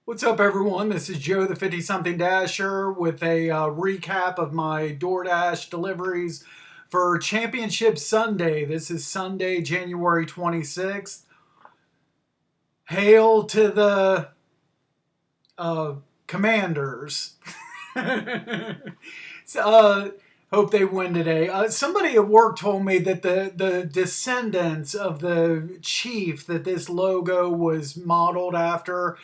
What's up, everyone? This is Joe, the 50 something Dasher, with a recap of my DoorDash deliveries for Championship Sunday. This is Sunday, January 26th. Hail to the uh, Commanders. So, hope they win today. Somebody at work told me that the descendants of the chief that this logo was modeled after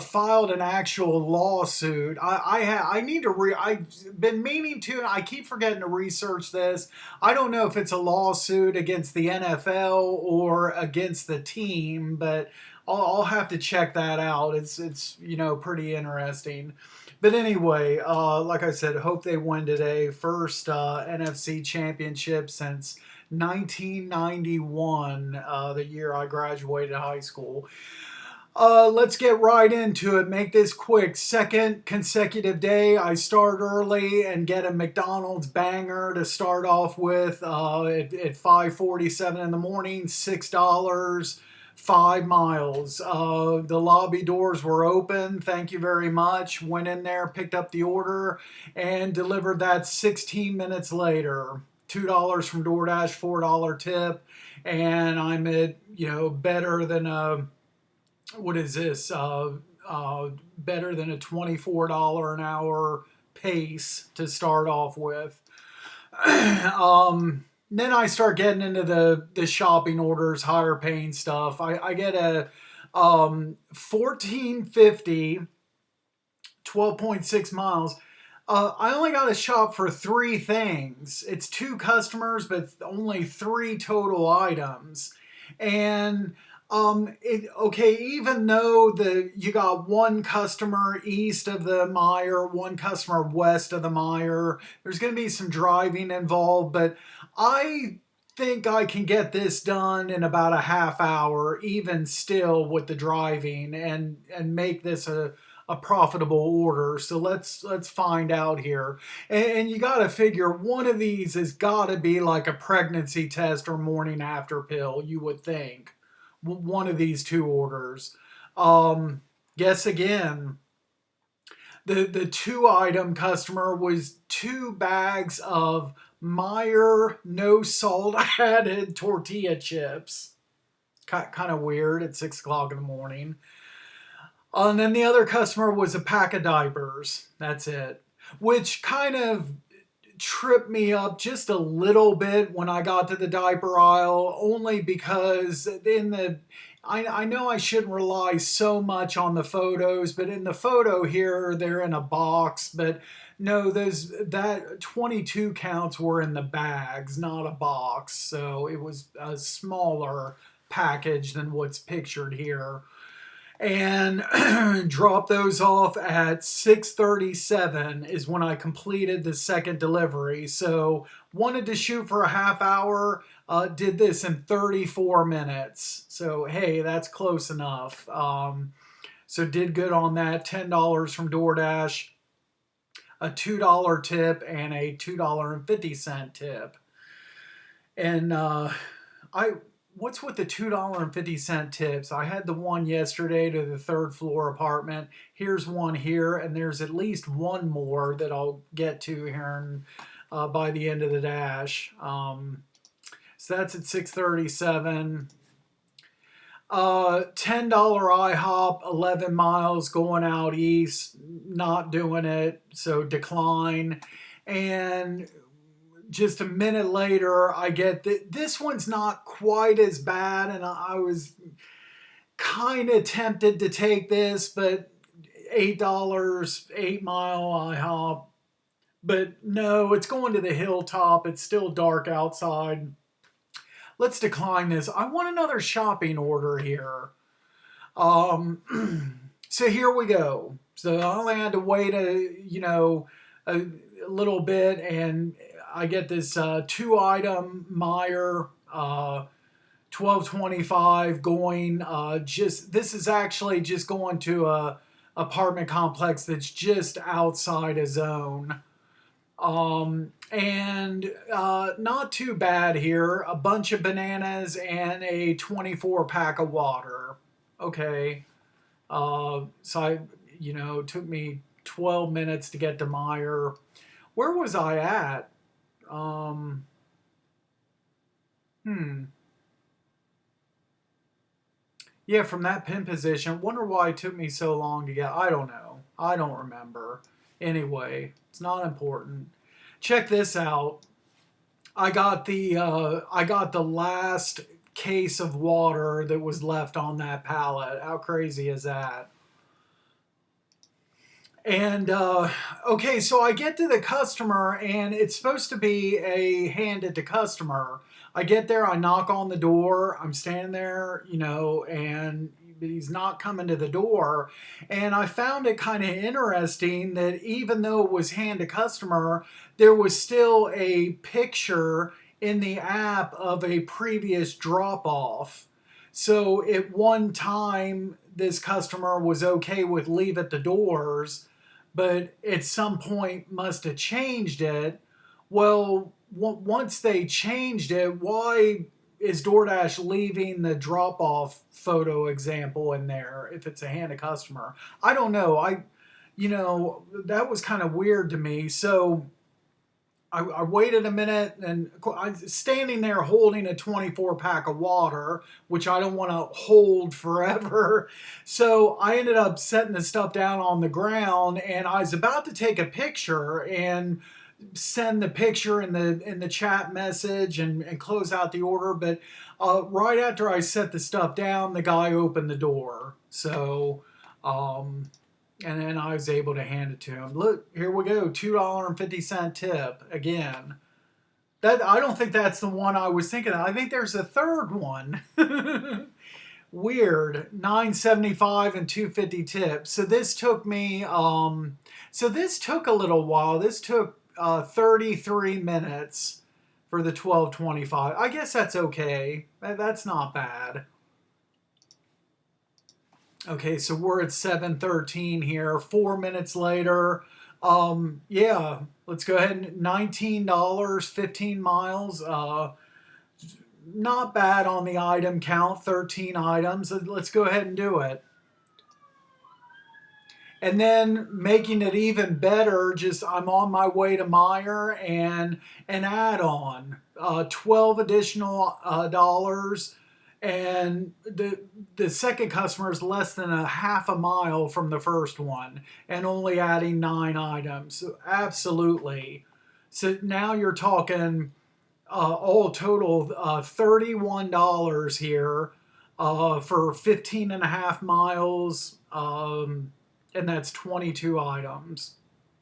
filed an actual lawsuit. I need to I've been meaning to. I keep forgetting to research this. I don't know if it's a lawsuit against the NFL or against the team, but I'll have to check that out. It's pretty interesting. But anyway, like I said, hope they win today. First NFC championship since 1991, the year I graduated high school. Let's get right into it. Make this quick. Second consecutive day, I start early and get a McDonald's banger to start off with at 5:47 in the morning, $6. 5 miles. The lobby doors were open. Thank you very much. Went in there, picked up the order, and delivered that 16 minutes later. $2 from DoorDash, $4 tip, and I'm at better than a what is this? Better than a $24 an hour pace to start off with. Then I start getting into the shopping orders, higher paying stuff. I get a 1450, 12.6 miles. I only got to shop for three things. It's two customers, but only three total items. And even though you got one customer east of the mire, one customer west of the mire, there's going to be some driving involved, but I think I can get this done in about a half hour, even still with the driving, and make this a profitable order. So let's find out here. And you got to figure one of these has got to be like a pregnancy test or morning after pill, you would think. One of these two orders. Guess again. The two item customer was two bags of Meyer no salt added tortilla chips. Kind of weird at 6 o'clock in the morning. And then the other customer was a pack of diapers. That's it. Which kind of tripped me up just a little bit when I got to the diaper aisle, only because I know I shouldn't rely so much on the photos, but in the photo here they're in a box, but no, that 22 counts were in the bags, not a box, so it was a smaller package than what's pictured here. And dropped those off at 6:37 is when I completed the second delivery. So wanted to shoot for a half hour, did this in 34 minutes. So hey, that's close enough. So did good on that. $10 from DoorDash, a $2 tip, and a $2.50 tip. And I what's with the $2.50 tips? I had the one yesterday to the third floor apartment. Here's one here, and there's at least one more that I'll get to here by the end of the dash. So that's at 6:37. $10 IHOP, 11 miles going out east. Not doing it, so decline. And just a minute later, I get that this one's not quite as bad, and I was kind of tempted to take this, but $8, 8 mile IHOP. But no, it's going to the hilltop. It's still dark outside. Let's decline this. I want another shopping order here. So here we go. So I only had to wait a little bit, and I get this two item Meyer 1225 going. This is actually just going to a apartment complex that's just outside a zone. And not too bad here. A bunch of bananas and a 24 pack of water. Okay. So it took me 12 minutes to get to Meyer. Where was I at? Um, hmm. Yeah, from that pin position. Wonder why it took me so long to get. I don't know. I don't remember. Anyway, it's not important. Check this out. I got the last case of water that was left on that pallet. How crazy is that? And okay, so I get to the customer, and it's supposed to be a handed to customer. I get there, I knock on the door, I'm standing there, and he's not coming to the door. And I found it kind of interesting that even though it was hand to customer, there was still a picture in the app of a previous drop off. So at one time, this customer was okay with leave at the doors, but at some point must have changed it. Well, once they changed it, why is DoorDash leaving the drop off photo example in there if it's a hand of customer? I don't know. That was kind of weird to me. So I waited a minute, and I was standing there holding a 24 pack of water, which I don't want to hold forever. So I ended up setting the stuff down on the ground, and I was about to take a picture and send the picture in the chat message and close out the order. But right after I set the stuff down, the guy opened the door. So um, and then I was able to hand it to him. Look, here we go, $2.50 tip again. That I don't think that's the one I was thinking of. I think there's a third one. Weird, 9.75 and 2.50 tips. So this took me. So this took a little while. This took 33 minutes for the 12.25. I guess that's okay. That's not bad. Okay, so we're at 7:13 here. 4 minutes later. Yeah, let's go ahead and $19, 15 miles. Not bad on the item count, 13 items. Let's go ahead and do it. And then making it even better, just I'm on my way to Meyer and an add-on, 12 additional dollars, and the second customer is less than a half a mile from the first one, and only adding 9 items. So absolutely. So now you're talking all total $31 here for 15 and a half miles. And that's 22 items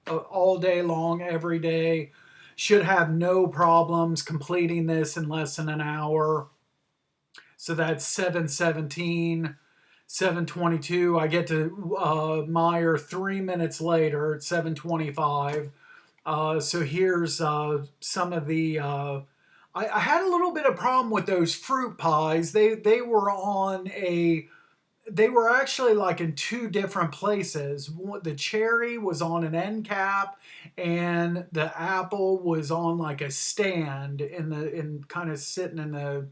all day long, every day. Should have no problems completing this in less than an hour. So that's 7:17, 7:22. I get to Meyer 3 minutes later at 7:25. So here's some of the. I had a little bit of problem with those fruit pies. They were on a they were actually like in two different places. The cherry was on an end cap, and the apple was on like a stand in kind of sitting in the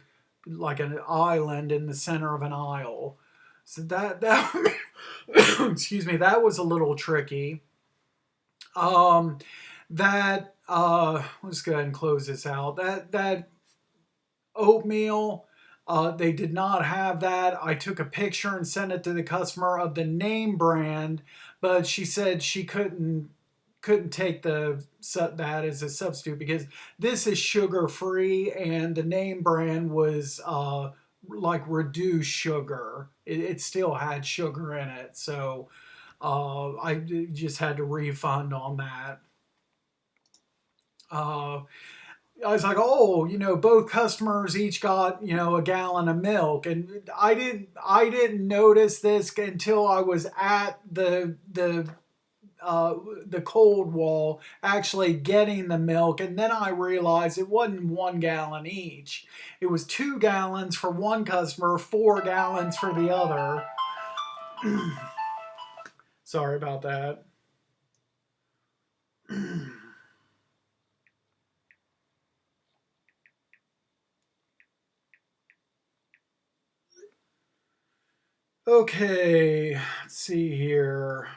like an island in the center of an aisle. So that excuse me, that was a little tricky. Um, that let's go ahead and close this out. That oatmeal. They did not have that. I took a picture and sent it to the customer of the name brand, but she said she couldn't take that as a substitute because this is sugar free and the name brand was like reduced sugar. It still had sugar in it, so I just had to refund on that. Uh, I was like, oh, both customers each got, a gallon of milk, and I didn't notice this until I was at the cold wall actually getting the milk, and then I realized it wasn't 1 gallon each. It was 2 gallons for one customer, 4 gallons for the other. Sorry about that. Okay, let's see here.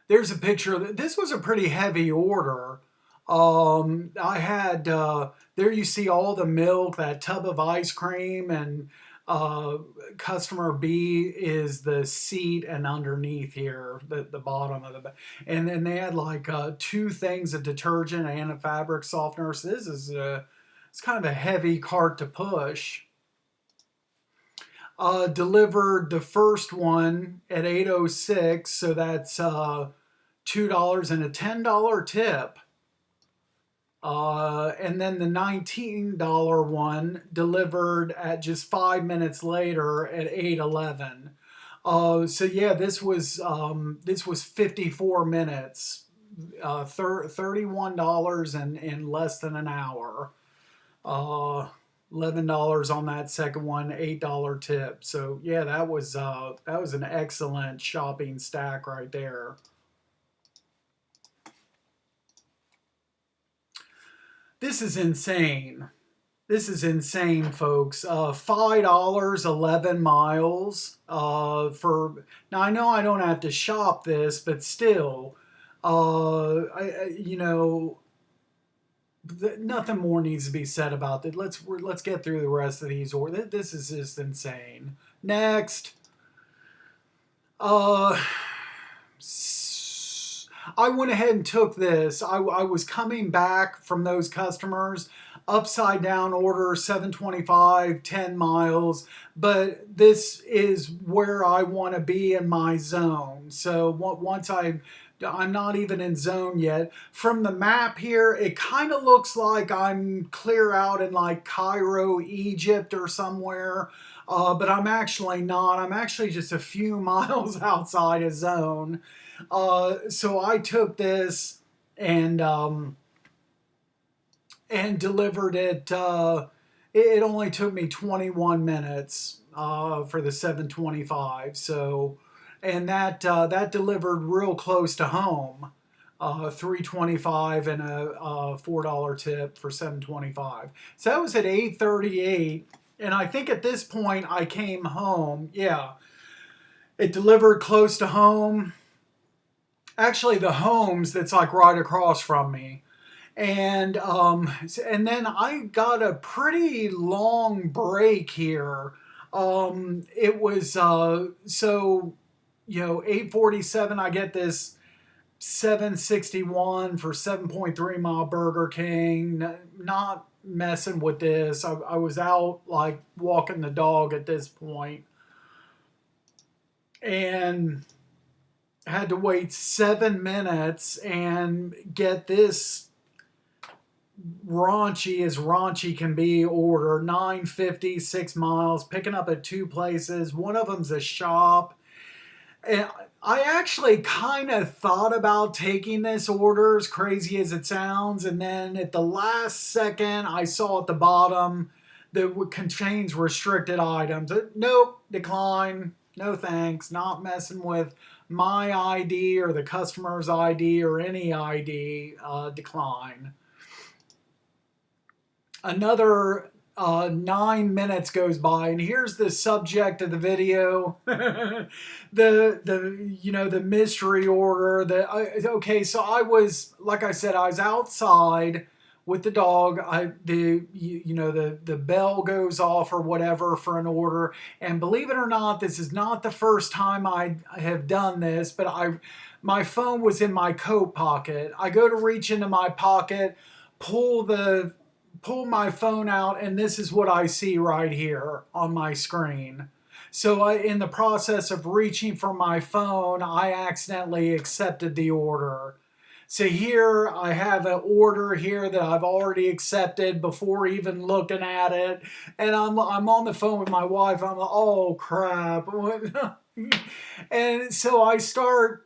there's a picture of this was a pretty heavy order. I had there you see all the milk, that tub of ice cream, and uh, customer B is the seat, and underneath here the bottom of the, and then they had like two things of detergent and a fabric softener. So this is it's kind of a heavy cart to push. Delivered the first one at 8:06, so that's $2 and a $10 tip. And then the $19 one delivered at just 5 minutes later at 8:11. So yeah, this was 54 minutes, $31 in less than an hour. $11 on that second one, $8 tip. So yeah, that was an excellent shopping stack right there. This is insane. This is insane, folks. $5, 11 miles. For now, I know I don't have to shop this, but still, you know, nothing more needs to be said about it. Let's get through the rest of these. Or this is just insane. Next, uh, I went ahead and took this. I was coming back from those customers, upside down order, 725, 10 miles, but this is where I want to be in my zone. So once I'm not even in zone yet. From the map here, it kind of looks like I'm clear out in like Cairo, Egypt or somewhere. But I'm actually not. I'm actually just a few miles outside of zone. So I took this and delivered it. It only took me 21 minutes for the 725. So, and that delivered real close to home. 325 and a $4 tip for 725. So that was at 8:38, and I think at this point I came home. Yeah, it delivered close to home. Actually, the homes that's like right across from me, and then I got a pretty long break here. It was so, 8:47. I get this 761 for 7.3 mile Burger King. Not messing with this. I was out like walking the dog at this point, and had to wait 7 minutes and get this raunchy as raunchy can be order. 950, 6 miles, picking up at two places. One of them's a shop. And I actually kind of thought about taking this order, as crazy as it sounds, and then at the last second I saw at the bottom that contains restricted items. Nope, decline. No thanks. Not messing with my ID or the customer's ID or any ID. Decline. Another 9 minutes goes by, and here's the subject of the video. The mystery order. Okay, so I was, like I said, I was outside with the dog. The bell goes off or whatever for an order, and believe it or not, this is not the first time I have done this, but my phone was in my coat pocket. I go to reach into my pocket, pull my phone out, and this is what I see right here on my screen. So in the process of reaching for my phone, I accidentally accepted the order. So here I have an order here that I've already accepted before even looking at it, and I'm on the phone with my wife. I'm like, oh crap. And so I start,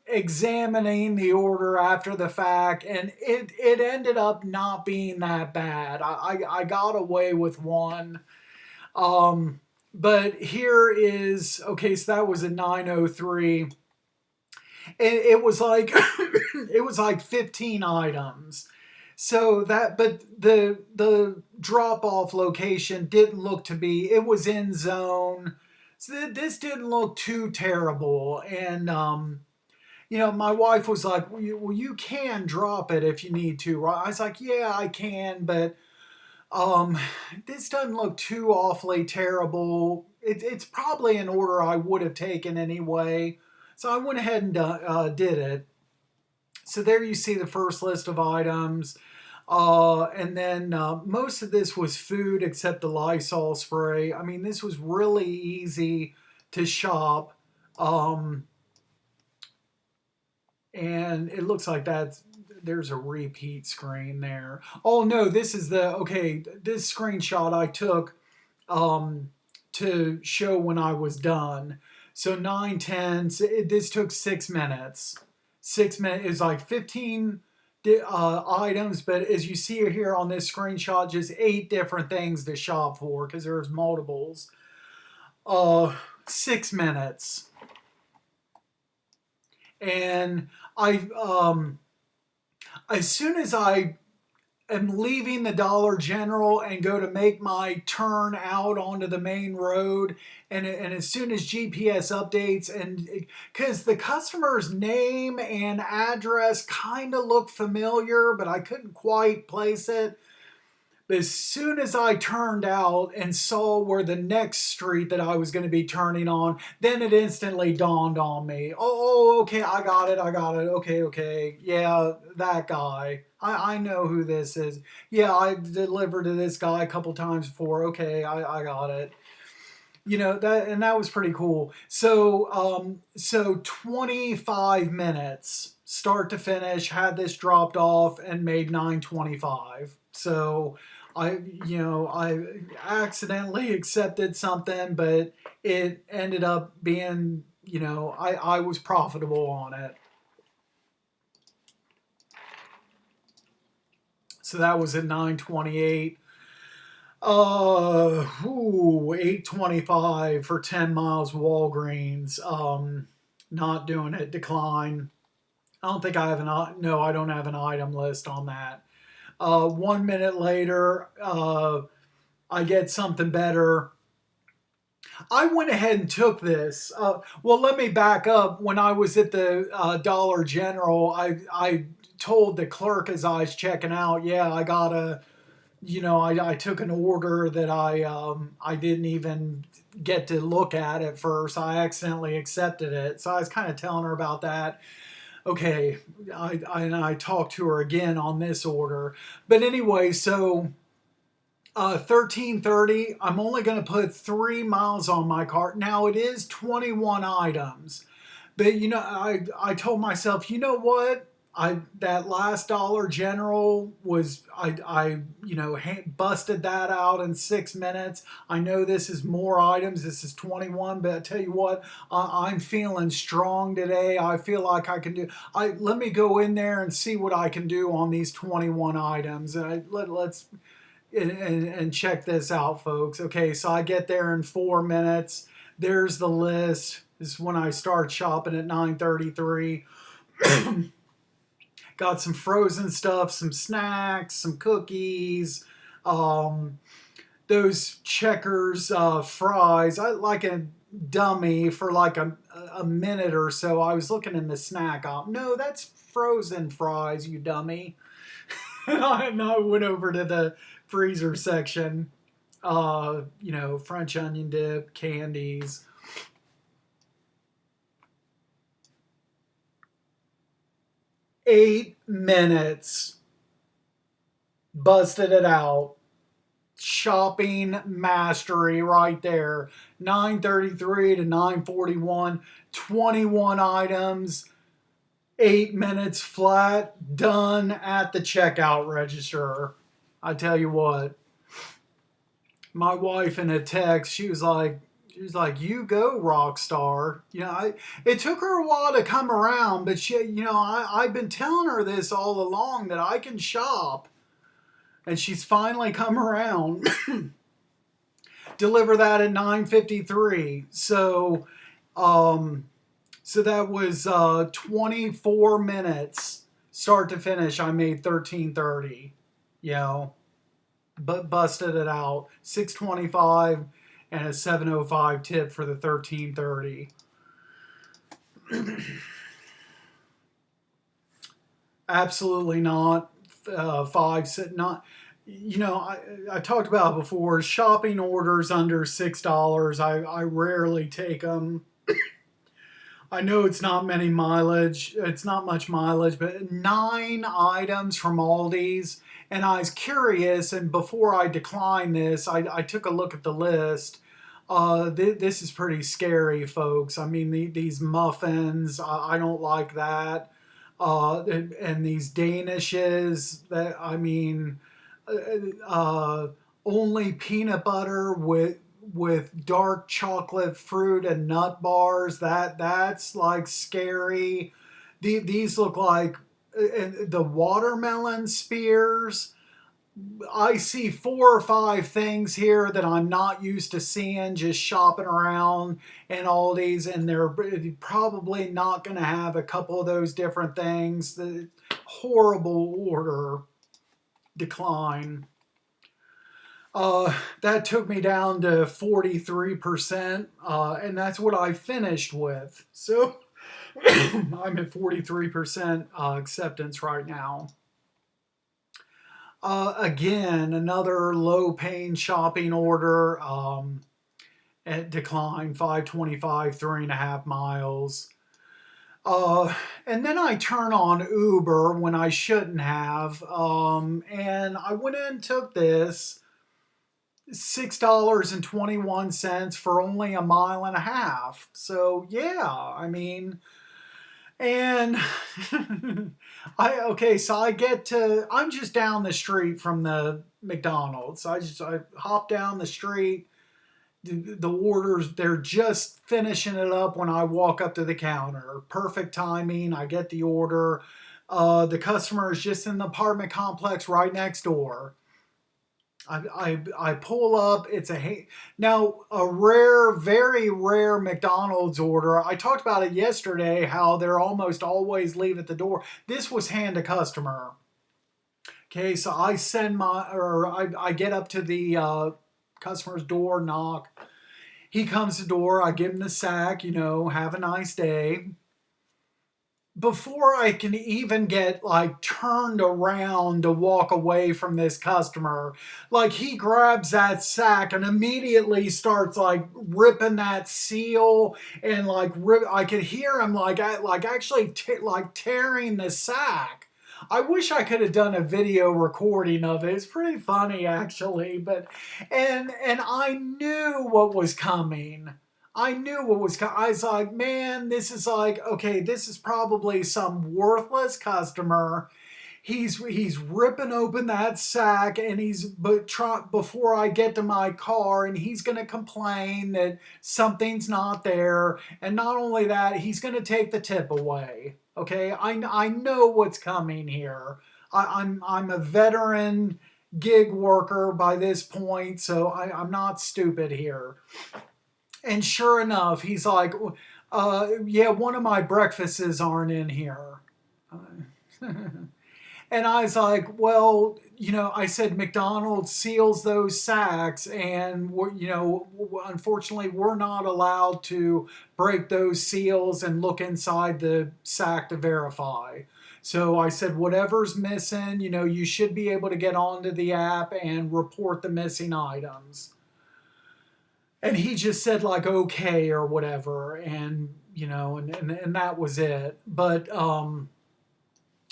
examining the order after the fact, and it ended up not being that bad. I got away with one. But here is, okay, so that was a 903. It was like it was like 15 items. So that, but the drop off location didn't look to be, it was in zone. So this didn't look too terrible. And My wife was like, well, you can drop it if you need to, right? I was like, yeah, I can, but um, this doesn't look too awfully terrible. It's probably an order I would have taken anyway. So I went ahead and did it. So there you see the first list of items. And then most of this was food except the Lysol spray. I mean, this was really easy to shop. Um, and it looks like there's a repeat screen there. Oh no, this is this screenshot I took um, to show when I was done. So 9:10. This took 6 minutes. 6 minutes is like 15 items, but as you see here on this screenshot, just 8 different things to shop for because there's multiples. 6 minutes, and as soon as I am leaving the Dollar General and go to make my turn out onto the main road, and as soon as GPS updates, and because the customer's name and address kind of look familiar, but I couldn't quite place it. But as soon as I turned out and saw where the next street that I was going to be turning on, then it instantly dawned on me. Oh, okay, I got it. Okay, okay. Yeah, that guy. I know who this is. Yeah, I delivered to this guy a couple times before. Okay, I got it. That was pretty cool. So 25 minutes start to finish, had this dropped off and made 925. So I accidentally accepted something, but it ended up being, I was profitable on it. So that was at 928. 825 for 10 miles Walgreens. Not doing it. Decline. I don't think I have no, I don't have an item list on that. 1 minute later, I get something better. I went ahead and took this. Well, let me back up. When I was at the Dollar General, I told the clerk as I was checking out, yeah, I got I took an order that I didn't even get to look at first. I accidentally accepted it, so I was kind of telling her about that. Okay, I talked to her again on this order, but anyway, so 1330. I'm only going to put 3 miles on my cart. Now it is 21 items, but I told myself, you know what? That last Dollar General was busted that out in 6 minutes. I know this is more items. This is 21, but I tell you what, I'm feeling strong today. I feel like I can do. Let me go in there and see what I can do on these 21 items. Let's and check this out, folks. Okay, so I get there in 4 minutes. There's the list. This is when I start shopping at 9:33. Got some frozen stuff, some snacks, some cookies, those Checkers fries. I like a dummy for like a minute or so. I was looking in the snack aisle. No, that's frozen fries, you dummy. And I went over to the freezer section. French onion dip, candies. 8 minutes. Busted it out. Shopping mastery right there. 9:33 to 9:41. 21 items. 8 minutes flat. Done at the checkout register. I tell you what. My wife in a text, she was like, "You go, rock star." It took her a while to come around, but I've been telling her this all along that I can shop, and she's finally come around. Deliver that at 9:53. So that was 24 minutes start to finish. I made 13:30. But busted it out. 625 and a 705 tip for the 1330. Absolutely not. Not. I talked about it before. Shopping orders under $6. I rarely take them. I know it's not many mileage. It's not much mileage, but 9 items from Aldi's. And I was curious, and before I declined this, I took a look at the list. This is pretty scary, folks. I mean, these muffins, I don't like that. And these Danishes, that I mean, uh, only peanut butter with dark chocolate fruit and nut bars. That's like scary. These look like the watermelon spears. I see 4 or 5 things here that I'm not used to seeing just shopping around and all these, and they're probably not going to have a couple of those different things. The horrible order decline. That took me down to 43%, and that's what I finished with. So I'm at 43% acceptance right now. Again, another low paying shopping order at decline 525, 3.5 miles. And then I turn on Uber when I shouldn't have. And I went in and took this $6.21 for only a mile and a half. So yeah, I mean, and I'm just down the street from the McDonald's. I hop down the street. The orders, they're just finishing it up when I walk up to the counter. Perfect timing. I get the order. The customer is just in the apartment complex right next door. I pull up. Now a rare, very rare McDonald's order. I talked about it yesterday. How they're almost always leave at the door. This was hand to customer. Okay, so I get up to the customer's door, knock. He comes to the door. I give him the sack. Have a nice day. Before I can even get like turned around to walk away from this customer, like he grabs that sack and immediately starts like ripping that seal and I could hear him actually like tearing the sack. I wish I could have done a video recording of it. It's pretty funny actually, but and I knew what was coming. I knew what was coming. I was like, man, this is like, okay, this is probably some worthless customer. He's ripping open that sack and before I get to my car, and he's gonna complain that something's not there, and not only that, he's gonna take the tip away. Okay, I know what's coming here. I'm a veteran gig worker by this point, so I'm not stupid here. And sure enough, he's like, yeah, one of my breakfasts aren't in here. And I was like, well, I said McDonald's seals those sacks, and unfortunately, we're not allowed to break those seals and look inside the sack to verify. So I said, whatever's missing, you should be able to get onto the app and report the missing items. And he just said like okay or whatever, and and that was it. But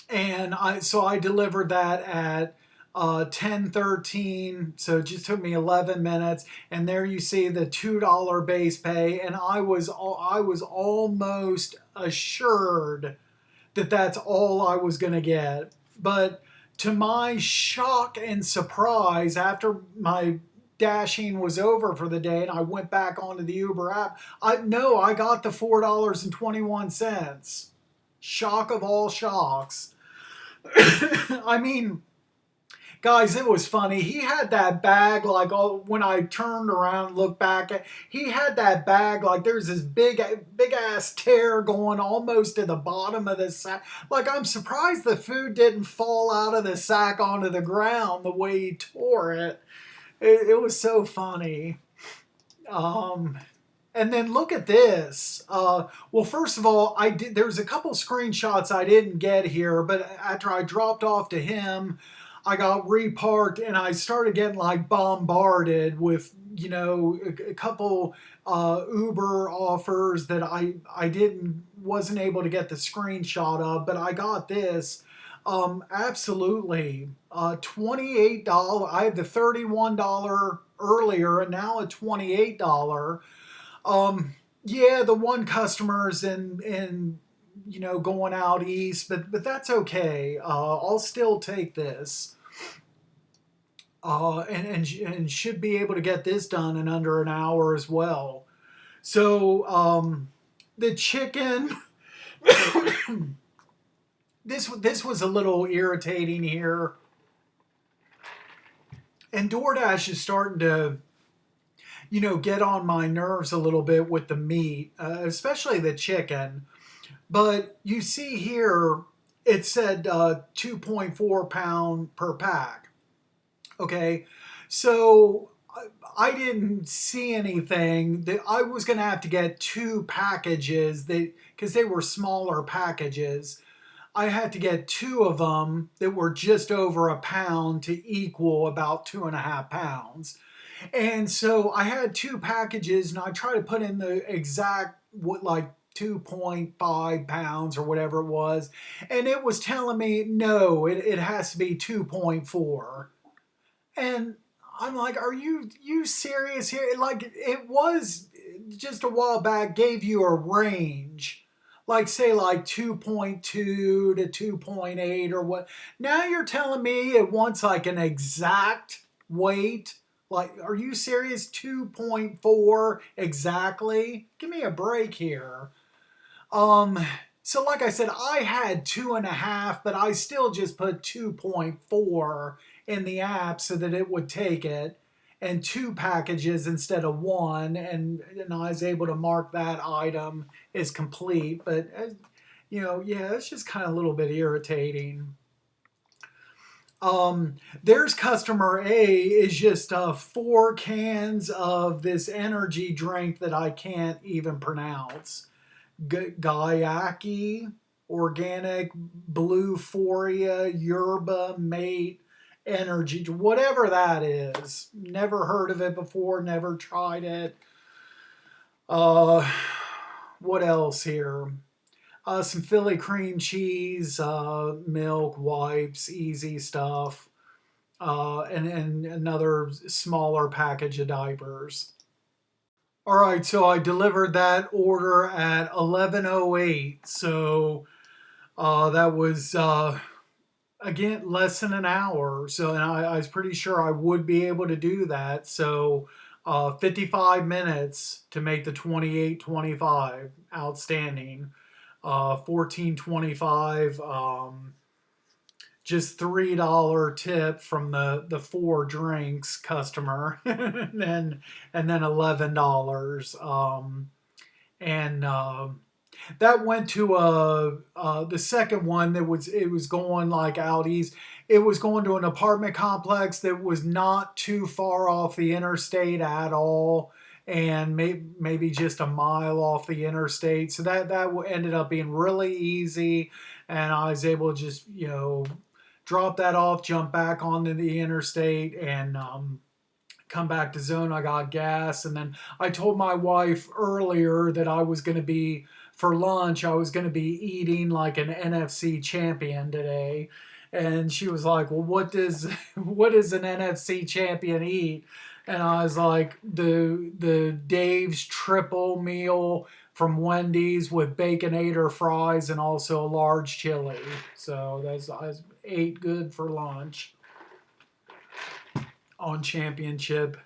and I delivered that at 10:13, so it just took me 11 minutes, and there you see the $2 base pay, and I was almost assured that that's all I was going to get. But to my shock and surprise, after my dashing was over for the day and I went back onto the Uber app, I got the $4.21. Shock of all shocks. I mean, guys, it was funny. He had that bag like when I turned around and looked back at, he had that bag like there's this big ass tear going almost to the bottom of the sack. Like I'm surprised the food didn't fall out of the sack onto the ground the way he tore it. It was so funny. And then look at this. Well, first of all, I did. There's a couple screenshots I didn't get here, but after I dropped off to him, I got reparked and I started getting like bombarded with a couple Uber offers that I didn't wasn't able to get the screenshot of, but I got this. Absolutely. $28. I had the $31 earlier and now a $28. Yeah, the one customer's in going out east, but that's okay. I'll still take this. And should be able to get this done in under an hour as well. So the chicken, this was a little irritating here, and DoorDash is starting to get on my nerves a little bit with the meat, especially the chicken. But you see here, it said 2.4 pound per pack. Okay, so I didn't see anything that I was going to have to get two packages because they were smaller packages. I had to get two of them that were just over a pound to equal about 2.5 pounds. And so I had two packages and I tried to put in the exact what like 2.5 pounds or whatever it was. And it was telling me, no, it has to be 2.4. And I'm like, are you serious here? Like it was just a while back gave you a range. Like say like 2.2 to 2.8 or what. Now you're telling me it wants like an exact weight. Like, are you serious? 2.4 exactly? Give me a break here. Um, so like I said, I had 2.5, but I still just put 2.4 in the app so that it would take it, and two packages instead of one, and I was able to mark that item as complete. But yeah, it's just kind of a little bit irritating. There's customer A is just 4 cans of this energy drink that I can't even pronounce. Gayaki, organic, bluephoria, yerba mate, energy, whatever that is. Never heard of it before, never tried it. Uh, what else here? Some Philly cream cheese, milk, wipes, easy stuff, and another smaller package of diapers. All right, so I delivered that order at 11:08. So that was again less than an hour. So and I was pretty sure I would be able to do that. So 55 minutes to make the 28.25. Outstanding. 14.25. Just $3 tip from the four drinks customer, and then $11. And that went to the second one that was going like out east. It was going to an apartment complex that was not too far off the interstate at all, and maybe just a mile off the interstate. So that ended up being really easy, and I was able to just drop that off, jump back onto the interstate, and come back to zone. I got gas, and then I told my wife earlier that I was going to be for lunch. I was going to be eating like an NFC champion today, and she was like, "Well, what does an NFC champion eat?" And I was like, "The Dave's triple meal from Wendy's with Baconator fries and also a large chili." So I ate good for lunch on Championship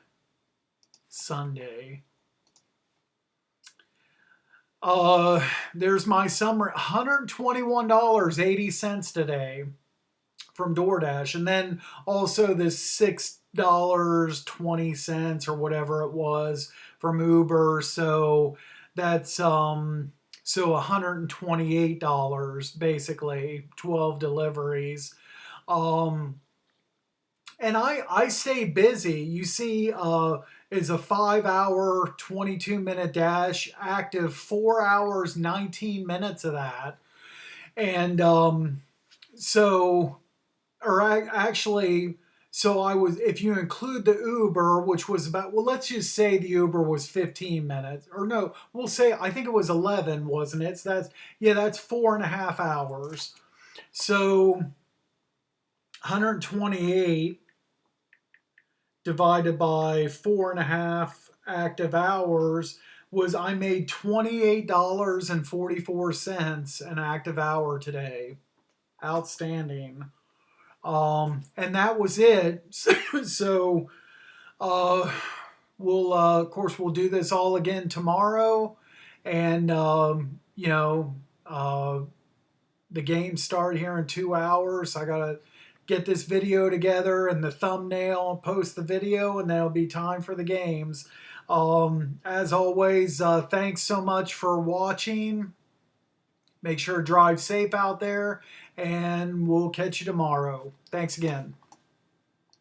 Sunday. There's my summer $121.80 today from DoorDash, and then also this $6.20 or whatever it was from Uber. So that's so $128 basically, 12 deliveries. And I stay busy. You see, is a 5 hour, 22-minute dash, active 4 hours, 19 minutes of that. And so, or actually, so I was, if you include the Uber, which was about, well, let's just say the Uber was 15 minutes, or no, we'll say, I think it was 11, wasn't it? So that's, yeah, that's 4.5 hours. So 128 divided by 4.5 active hours was, I made $28.44 an active hour today. Outstanding. And that was it. So we'll, of course, we'll do this all again tomorrow. And, the games start here in 2 hours. I got to get this video together and the thumbnail and post the video, and then it'll be time for the games. As always, thanks so much for watching. Make sure to drive safe out there, and we'll catch you tomorrow. Thanks again.